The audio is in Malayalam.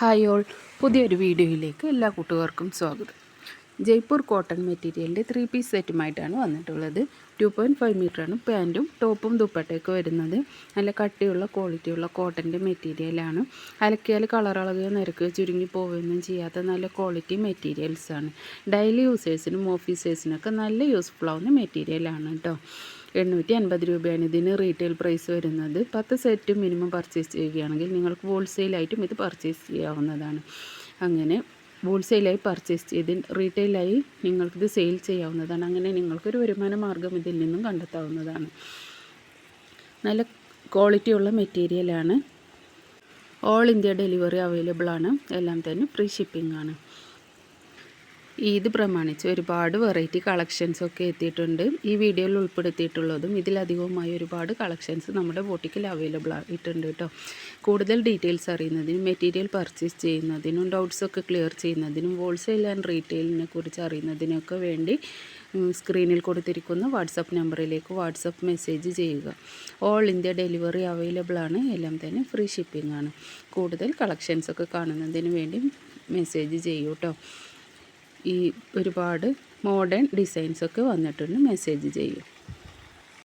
ഹായ് ഓൾ, പുതിയൊരു വീഡിയോയിലേക്ക് എല്ലാ കൂട്ടുകാർക്കും സ്വാഗതം. ജയ്പൂർ കോട്ടൺ മെറ്റീരിയലിൻ്റെ 3 പീസ് സെറ്റുമായിട്ടാണ് വന്നിട്ടുള്ളത്. 2.5 മീറ്ററാണ് പാൻറ്റും ടോപ്പും ദുപ്പട്ടയൊക്കെ വരുന്നത്. നല്ല കട്ടിയുള്ള ക്വാളിറ്റിയുള്ള കോട്ടൻ്റെ മെറ്റീരിയലാണ്. അലക്കിയാൽ കളറളകുകയോ നിരക്കുകയോ ചുരുങ്ങി പോവുകയൊന്നും ചെയ്യാത്ത നല്ല ക്വാളിറ്റി മെറ്റീരിയൽസാണ്. ഡെയിലി യൂസേഴ്സിനും ഓഫീസേഴ്സിനൊക്കെ നല്ല യൂസ്ഫുൾ ആവുന്ന മെറ്റീരിയലാണ് കേട്ടോ. 850 രൂപയാണ് ഇതിന് റീറ്റെയിൽ പ്രൈസ് വരുന്നത്. 10 സെറ്റ് മിനിമം പർച്ചേസ് ചെയ്യുകയാണെങ്കിൽ നിങ്ങൾക്ക് ഹോൾസെയിലായിട്ടും ഇത് പർച്ചേസ് ചെയ്യാവുന്നതാണ്. അങ്ങനെ ഹോൾസെയിലായി പർച്ചേസ് ചെയ്ത് റീറ്റെയിലായി നിങ്ങൾക്കിത് സെയിൽ ചെയ്യാവുന്നതാണ്. അങ്ങനെ നിങ്ങൾക്കൊരു വരുമാന മാർഗ്ഗം ഇതിൽ നിന്നും കണ്ടെത്താവുന്നതാണ്. നല്ല ക്വാളിറ്റിയുള്ള മെറ്റീരിയലാണ്. ഓൾ ഇന്ത്യ ഡെലിവറി അവൈലബിൾ ആണ്. എല്ലാം തന്നെ ഫ്രീ ഷിപ്പിംഗ് ആണ്. ഈദ് പ്രമാണിച്ച് ഒരുപാട് വെറൈറ്റി കളക്ഷൻസൊക്കെ എത്തിയിട്ടുണ്ട്. ഈ വീഡിയോയിൽ ഉൾപ്പെടുത്തിയിട്ടുള്ളതും ഇതിലധികവുമായി ഒരുപാട് കളക്ഷൻസ് നമ്മുടെ ബോട്ടിക്കിൽ അവൈലബിൾ ആയിട്ടുണ്ട് കേട്ടോ. കൂടുതൽ ഡീറ്റെയിൽസ് അറിയുന്നതിനും മെറ്റീരിയൽ പർച്ചേസ് ചെയ്യുന്നതിനും ഡൗട്ട്സൊക്കെ ക്ലിയർ ചെയ്യുന്നതിനും ഹോൾസെയിൽ ആൻഡ് റീറ്റെയിലിനെ കുറിച്ച് അറിയുന്നതിനൊക്കെ വേണ്ടി സ്ക്രീനിൽ കൊടുത്തിരിക്കുന്ന വാട്സപ്പ് നമ്പറിലേക്ക് വാട്സപ്പ് മെസ്സേജ് ചെയ്യുക. ഓൾ ഇന്ത്യ ഡെലിവറി അവൈലബിൾ ആണ്. എല്ലാം തന്നെ ഫ്രീ ഷിപ്പിംഗ് ആണ്. കൂടുതൽ കളക്ഷൻസൊക്കെ കാണുന്നതിന് വേണ്ടി മെസ്സേജ് ചെയ്യൂ കേട്ടോ. ഈ ഒരുപാട് മോഡേൺ ഡിസൈൻസൊക്കെ വന്നിട്ടുണ്ട്. മെസ്സേജ് ചെയ്യൂ.